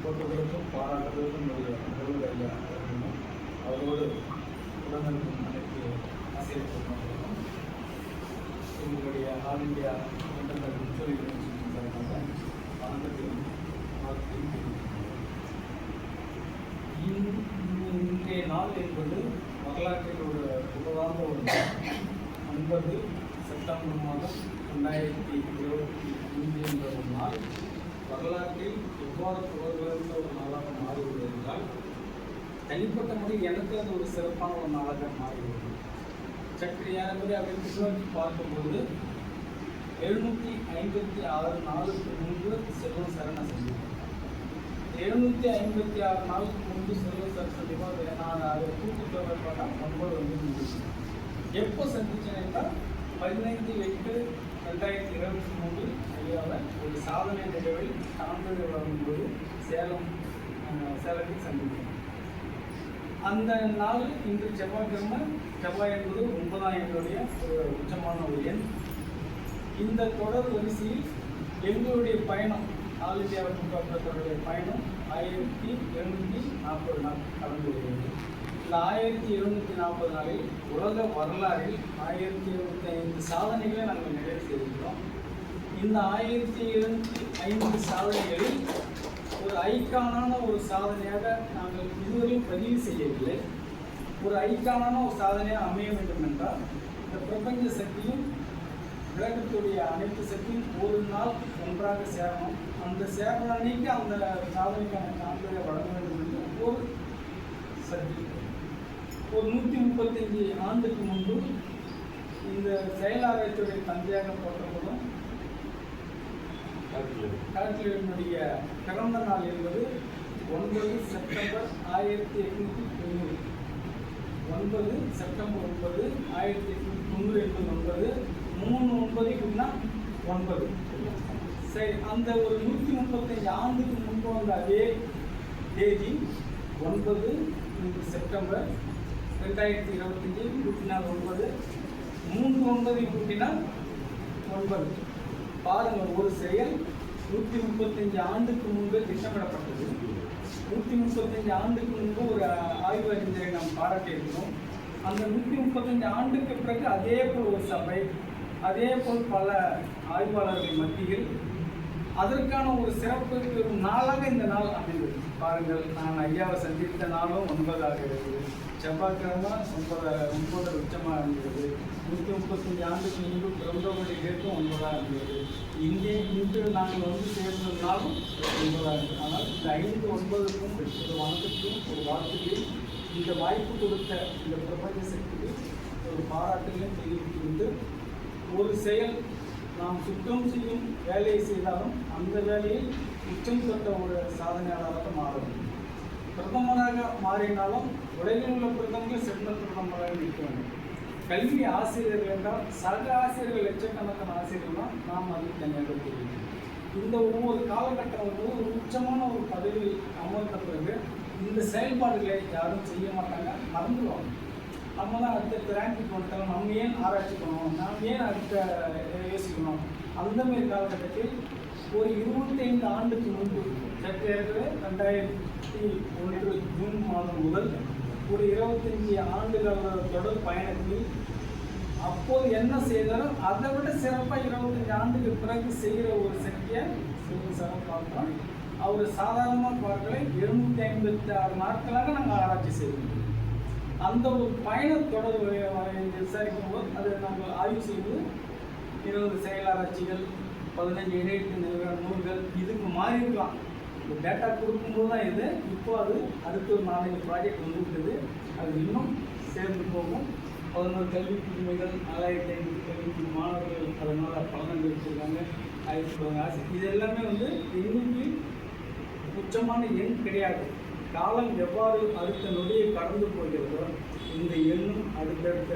போட்டுகளுக்கும் பாராட்டுகளுக்கும் நிகழ்வுகள் அவரோடு உடனிருக்கும் அனைத்து ஆசிரியர்களுக்கும் எங்களுடைய ஆல் இந்தியா இன்டர்நெட் உச்சநீதிமன்றம் இன்றைய நாள் என்பது வரலாற்றில் ஒரு புகழார்ந்த ஒரு 9 செப்டம்பர் மாதம் 2025 என்ற ஒரு நாள் வரலாற்றில் எவ்வாறு புகழ்ந்த ஒரு நாளாக மாறிவிடுவது என்றால் தனிப்பட்ட முறையில் எனக்கு அது ஒரு சிறப்பான ஒரு நாளாக மாறிவிடுது. சற்று ஏறக்குறைய அதை பின்னோக்கி பார்க்கும்போது 756 நாளுக்கு முன்பு செல்வம் சரண சந்திப்பார். 756 நாளுக்கு முன்பு செல்வம் சரண சந்திப்பார். நான் அதை கூட்டு தொடர்பாக 9 வந்து முடிச்சு எப்போ சந்திச்சேன் என்றால் 15/8/2023 ஐயாவை ஒரு சாதனை நிகழ்வில் சான்றிதழ் வழங்கும்போது சேலத்தில் சந்தித்தேன். அந்த நாள் இன்று செவ்வாய்க்கிழமை. செவ்வாய் என்பது 9ஆம் எண்ணுடைய ஒரு உச்சமான ஒரு எண். இந்த தொடர் வரிசையில் எங்களுடைய பயணம் ஆல் இந்தியா கூட்டத்தொடருடைய பயணம் 1740 நாள் கடந்து வருகிறது. இந்த 1740 நாளில் உலக வரலாறில் 1075 சாதனைகளை நாங்கள் நிறைவு செய்திருக்கிறோம். இந்த 1075 சாதனைகளில் ஒரு ஐக்கானான ஒரு சாதனையாக நாங்கள் இதுவரையும் பதிவு செய்யவில்லை. ஒரு ஐக்கானான ஒரு சாதனையாக அமைய வேண்டும் என்றால் இந்த பிரபஞ்ச சக்தியும் கிரகத்துடைய அனைத்து சக்தியும் ஒரு நாள் ஒன்றாக சேரணும். அந்த சேரண அன்னைக்கு அந்த சாதனைக்கான சான்றிதழை வழங்க வேண்டும் என்று ஒரு சக்தி. ஒரு 135 ஆண்டுக்கு முன்பு இந்த செயலாராய்ச்சியுடைய தந்தையாக போற்றப்படும் கால்குலேட்டனுடைய பிறந்த நாள் என்பது 9 செப்டம்பர் 1890. 9 செப்டம்பர் 9 1890 என்பது 9 3 சரி. அந்த ஒரு 135 ஆண்டுக்கு முன்பு வந்த அதே தேதி 9 செப்டம்பர் 2025 கூட்டினால் 9, 3 கூட்டினால் 9. பாருங்கள், ஒரு செயல் 135 ஆண்டுக்கு முன்பு திட்டமிடப்பட்டது. 135 ஆண்டுக்கு முன்பு ஒரு ஆய்வு அறிஞரை நாம் பாராட்டியிருக்கிறோம். அந்த 135 ஆண்டுக்கு பிறகு அதே போல் ஒரு சபை, அதே போல் பல ஆய்வாளர்கள் மத்தியில் அதற்கான ஒரு சிறப்பு நாளாக இந்த நாள் அமைந்தது. பாருங்கள், நான் ஐயாவை சந்தித்த நாளும் 9 ஆகிறது. செவ்வாய்க்கிழமை 9 உச்சமாக இருந்தது. 135 ஆண்டுக்கு முன்பு பிறந்தவருடைய டேட்டும் 9ஆக இருந்தது. இன்று நாங்கள் வந்து சேர்ந்த நாளும் 9ஆக இருந்தது. ஆனால் இந்த 5, 9க்கும் ஒரு வணக்கத்தையும் ஒரு வாழ்த்துக்கையும் இந்த வாய்ப்பு கொடுத்த இந்த பிரபஞ்ச சக்திக்கு ஒரு பாராட்டுகளையும் தெரிவித்து, ஒரு செயல் நாம் சுத்தம் செய்யும் வேலையை செய்தாலும் அந்த வேலையில் உச்சம் தொட்ட ஒரு சாதனையாளராக மாறும். பிரதமராக மாறினாலும் உலகில் உள்ள பிரதமர்கள் சிறந்த பிரதமராக நிற்க வேண்டும். கல்வி ஆசிரியர்கள் என்றால் சக ஆசிரியர்கள் லட்சக்கணக்கான ஆசிரியர்கள்லாம் நாம் அது தனியாக தெரியும். இந்த ஒவ்வொரு காலகட்டம் ஒரு உச்சமான ஒரு பதவியில் அமர்ந்த பிறகு இந்த செயல்பாடுகளை யாரும் செய்ய மாட்டாங்க, மறந்துடுவாங்க. நம்ம தான் அடுத்த ரேங்க்கு வந்துட்டோம், நம்ம ஏன் ஆராய்ச்சி பண்ணணும், நாம் ஏன் அடுத்த யோசிக்கணும். அந்தமாரி காலகட்டத்தில் ஒரு 25 ஆண்டுக்கு முன்பு சற்றேற்கனவே 2001 ஜூன் மாதம் முதல் ஒரு 25 ஆண்டுகள தொடர் பயணத்தில் அப்போது என்ன செய்தாலும் அதை விட சிறப்பாக 25 ஆண்டுக்கு பிறகு செய்கிற ஒரு சக்தியை சிறப்பாக பார்க்கிறோம். அவர் சாதாரணமாக பார்க்கல, 256 நாட்களாக நாங்கள் ஆராய்ச்சி செய்வோம். அந்த ஒரு பயண தொடர் விசாரிக்கும் போது அதை நாங்கள் ஆய்வு செய்வது 20 செயலாராய்ச்சிகள், 15 இணையத்து நூல்கள் இதுக்கு மாறி இருக்கலாம். ஒரு டேட்டா கொடுக்கும்போது தான் இது. இப்போ அது அடுத்த ஒரு 4 ப்ராஜெக்ட் வந்துவிட்டது. அது இன்னும் சேர்ந்து போகும். 11 கல்வி புதுமைகள், 4500 கல்வி மாணவர்கள் அதனால் பலனங்கள் வச்சுருக்காங்க. ஆசி இது எல்லாமே வந்து இன்னைக்கு உச்சமான எண் கிடையாது. காலம் எவ்வாறு அடுத்த நொடியை கடந்து போகிறதோ இந்த எண்ணும் அடுத்தடுத்த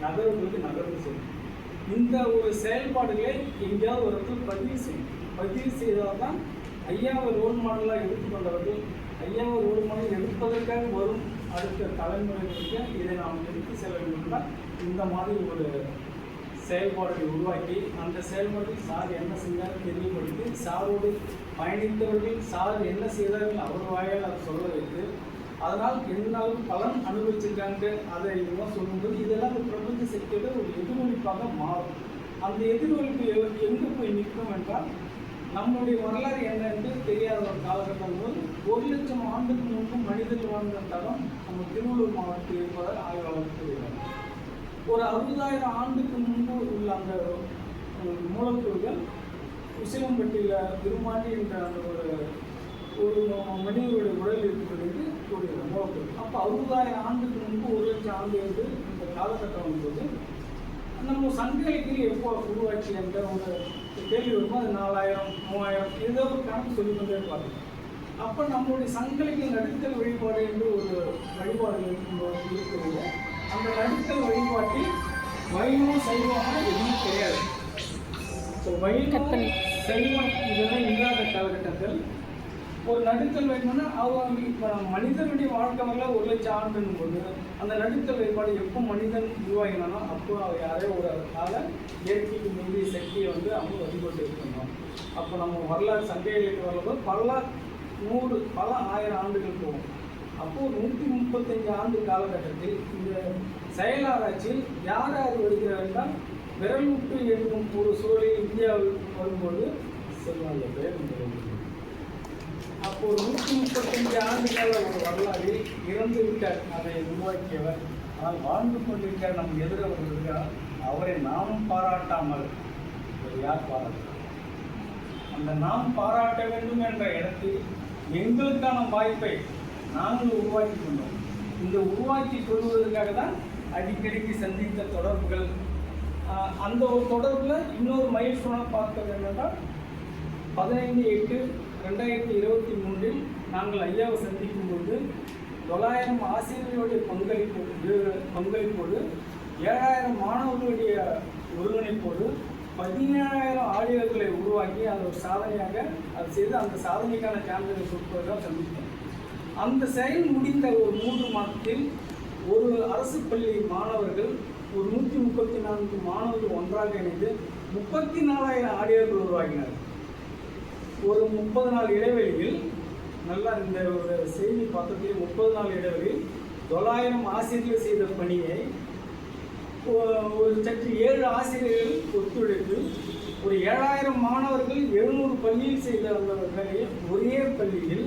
நகர்வுகளுக்கு நகர்வு செய்யும். இந்த ஒரு செயல்பாடுகளை எங்கேயாவது ஒரு இடத்துல பதிவு செய்யும். பதிவு செய்தால் தான் ஐயாவை ரோல் மாடலாக எடுத்துக்கொண்டவர்கள் ஐயாவை ரோல் மாடல் எடுப்பதற்காக வரும் அடுத்த தலைமுறைகளுக்கு இதை நாம் எடுத்து செல்ல வேண்டும்னா இந்த மாதிரி ஒரு செயல்பாடுகளை உருவாக்கி அந்த செயல்பாட்டில் சார் என்ன செஞ்சாலும் தெரியப்படுத்தி சாரோடு பயணித்தவர்கள் சார் என்ன செய்தார்கள் அவர் வாயால் அதை சொல்ல வைத்து அதனால் என்னாலும் பலன் அனுபவிச்சிருக்காங்க அதை இதெல்லாம் சொல்லும்போது இதெல்லாம் இந்த பிரபஞ்ச சக்தியோட ஒரு எதிரொலிப்பாக மாறும். அந்த எதிரொலிப்பு எங்கே போய் நிற்கும் என்றால் நம்முடைய வரலாறு என்ன என்று தெரியாத ஒரு காலகட்டம் போது 1,00,000 ஆண்டுக்கு முன்பு மனிதர்கள் வாழ்ந்த தடம் நம்ம திருவள்ளூர் மாவட்டத்தில் இருப்பதாக ஆய்வாளர் கூறுகிறார். ஒரு 60,000 ஆண்டுக்கு முன்பு உள்ள அந்த மூலக்கூறுகள் உசிலம்பட்டியில் திருமாண்டி என்ற அந்த ஒரு மனிதனுடைய உடல் இருக்கிறது கூறுகிறார் மூலக்கூறு. அப்போ 60,000 ஆண்டுக்கு முன்பு 1,00,000 ஆண்டு என்று இந்த காலகட்டம் வரும்போது நம்ம சங்க இலக்கியம் எப்போ உருவாச்சு என்ற ஒரு கேள்வி வரும்போது அது 4,000 3,000 ஏதோ ஒரு கணக்கு சொல்லிக்கொண்டே இருப்பாங்க. அப்போ நம்மளுடைய சங்க இலக்கிய நடுத்தல் வழிபாடு என்று ஒரு வழிபாடு இருக்கிறது. அந்த நடுத்தல் வழிபாட்டில் வைணவம் சைவமாக எதுவும் கிடையாது. ஸோ வைணவம் சைவம் இதெல்லாம் இல்லாத காலகட்டத்தில் ஒரு நடுத்தல் வைக்கணும்னா அவங்க இப்போ மனிதனுடைய வாழ்க்கை வரல 1,00,000 ஆண்டுன்னும் போது அந்த நடுத்தல் வழிபாடு எப்போ மனிதன் உருவாகினானோ அப்போ யாரோ ஒரு கால இயற்கைக்கு முந்தைய சக்தியை வந்து அவங்க வழிபட்டு இருக்கணும். அப்போ நம்ம வரலாறு சங்க இலக்கிய வரலாறு பல 1000 ஆண்டுகள் போகும். அப்போது 135 ஆண்டு காலகட்டத்தில் இந்த செயலாராய்ச்சியில் யார் யார் வருகிறார் என்றால் விரல் விட்டு எழுதும் ஒரு சூழலில் இந்தியாவில் வரும்போது சொல்லுவாங்க பேர். அப்போது 135 ஆண்டுகால ஒரு வரலாறில் இறந்து விட்டார் அதை உருவாக்கியவர். ஆனால் வாழ்ந்து கொண்டிருக்கார் நம் எதிரவர் இருக்கிறார். அவரை நாம் பாராட்டாமல் யார் பாராட்டார்? அந்த நாம் பாராட்ட வேண்டும் என்ற இடத்தில் எங்களுக்கான வாய்ப்பை நாங்கள் உருவாக்கி கொண்டோம். இந்த உருவாக்கி கொள்வதற்காக தான் அடிக்கடிக்கு சந்தித்த தொடர்புகள். அந்த ஒரு தொடர்பில் இன்னொரு மைல்ஸ்டோனாக பார்த்தது என்னென்றால் 15/8/2023 நாங்கள் ஐயாவை சந்திக்கும் போது 900 ஆசிரியர்களுடைய பங்களிப்போடு 7,000 மாணவர்களுடைய ஒருங்கிணைப்போடு 17,000 ஆடியோக்களை உருவாக்கி அதை ஒரு சாதனையாக அது செய்து அந்த சாதனைக்கான சான்றிதழ் கொடுப்பதாக சந்தித்தோம். அந்த செயல் முடிந்த ஒரு 3 மாதத்தில் ஒரு அரசு பள்ளி மாணவர்கள் ஒரு 134 மாணவர்கள் ஒன்றாக இணைந்து 34,000 ஆடியோக்கள் உருவாக்கினார்கள். ஒரு 30 நாள் இடைவெளியில் நல்லா இந்த ஒரு செய்தி பார்த்ததிலே 30 நாள் இடைவெளியில் 900 ஆசிரியர்கள் செய்த பணியை ஒரு சற்று 7 ஆசிரியர்கள் ஒத்துழைத்து ஒரு 7,000 மாணவர்கள் 700 பள்ளியில் செய்த அந்த வேலையை ஒரே பள்ளியில்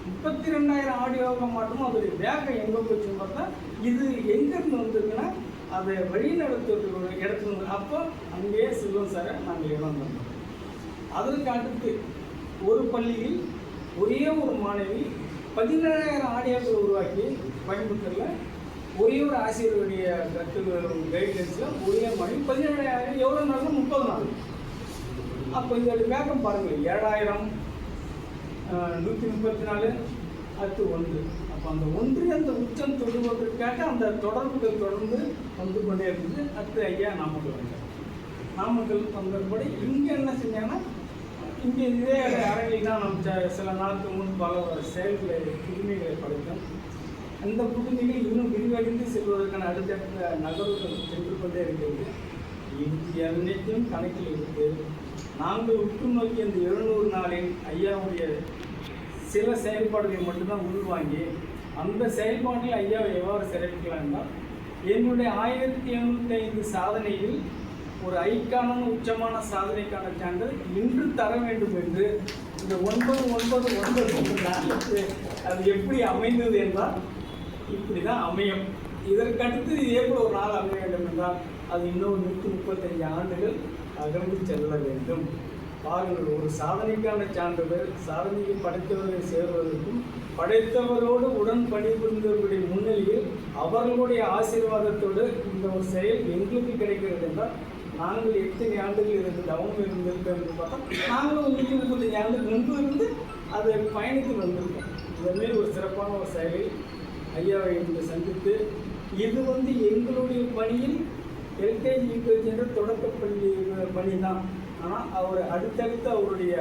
32,000 ஆடியோவாக மாற்றமும் அதோடைய வேகம் எங்கே போச்சுன்னு பார்த்தா இது எங்கேருந்து வந்திருக்குன்னா அதை வழி நடத்துவதற்கு இடத்துல அப்போ அங்கேயே செல்வம் சாரை நாங்கள் இடம் வந்தோம். அதற்கு அடுத்து ஒரு பள்ளியில் ஒரே ஒரு மாணவி 17,000 ஆடியோக்கள் உருவாக்கி கோயம்புத்தூரில் ஒரே ஒரு ஆசிரியருடைய கைடன்ஸில் ஒரே மாணவி 17,000 எவ்வளோ நாள் 30 நாள். அப்போ இதோட வேகம் பாருங்கள் 7,000 134 அடுத்து 1. அப்போ அந்த அந்த உச்சம் தொடுவதற்காக அந்த தொடர்புகள் தொடர்ந்து வந்து கொண்டே இருந்தது. அடுத்து ஐயா நாமக்கல் வந்தார். நாமக்கல் வந்தபடி இங்கே என்ன செஞ்சாங்கன்னா இங்கே இதே அரங்கில் தான் நம்ம சில நாளுக்கு முன் பல செயல்களை புதுமைகளை படைத்தோம். அந்த புதுமைகள் இன்னும் விரிவடைந்து செல்வதற்கான அடுத்தடுத்த நகர்வுகள் சென்று கொண்டே இருக்கிறது. இது அனைத்தையும் கணக்கில் இருக்கு. நாங்கள் உற்று நோக்கி அந்த 700 நாளில் ஐயாவுடைய சில செயல்பாடுகளை மட்டும்தான் உள்வாங்கி அந்த செயல்பாட்டில் ஐயாவை எவ்வாறு சிறப்பிக்கலாம் என்றால் என்னுடைய 1705 சாதனையில் ஒரு ஐக்கான உச்சமான சாதனைக்கான சான்றிதழ் இன்று தர வேண்டும் என்று இந்த 999 அது எப்படி அமைந்தது என்றால் இப்படி தான் அமையும். இதற்கடுத்து இதே போல் ஒரு நாள் அமைய வேண்டும் என்றால் அது இன்னும் 135 ஆண்டுகள் அகழ்ந்து செல்ல வேண்டும். பாருங்கள், ஒரு சாதனைக்கான சான்றிதழ் சாதனையை படைத்தவர்களை சேர்வதற்கும் படைத்தவரோடு உடன் பணிபுரிந்தவர்களுடைய முன்னிலையில் அவர்களுடைய ஆசீர்வாதத்தோடு இந்த ஒரு செயல் எங்களுக்கு கிடைக்கிறது என்றால் நாங்கள் எத்தனை ஆண்டுகள் இருந்து தவம் இருந்திருக்கோம் என்று பார்த்தா நாங்களும் 135 ஆண்டுகள் முன்பு இருந்து அதை பயணித்து வந்திருக்கோம். இதுமாரி ஒரு சிறப்பான ஒரு செயலை ஐயாவை இன்று சந்தித்து இது எங்களுடைய பணியில் எல்கேஜி யூகேஜி என்ற தொடக்கப்பள்ளி பணி தான். ஆனால் அவர் அடுத்தடுத்து அவருடைய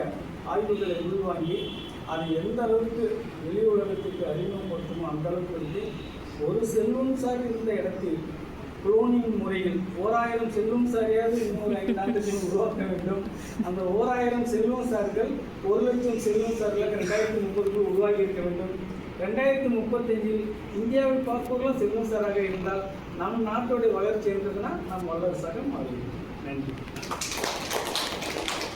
ஆய்வுகளை உள்வாங்கி அதை எந்த அளவுக்கு வெளி உலகத்துக்கு அறிமுகப்படுத்தணுமோ அந்த அளவுக்கு ஒரு செல்வம் சார் இருந்த இடத்தில் குளோனிங் முறையில் 1000 செல்வம் சாரையாவது இன்னொரு 5 ஆண்டுகள் உருவாக்க வேண்டும். அந்த 1000 செல்வம் சார்கள் 1,00,000 செல்வம் சார்களாக 2030 உருவாகி இருக்க வேண்டும். 2035 இந்தியாவை பார்ப்பவர்களும் செல்வம் சாராக இருந்தால் நம் நாட்டுடைய வளர்ச்சி இருந்ததுன்னா நம் வல்லரசாக மாறுவோம். நன்றி.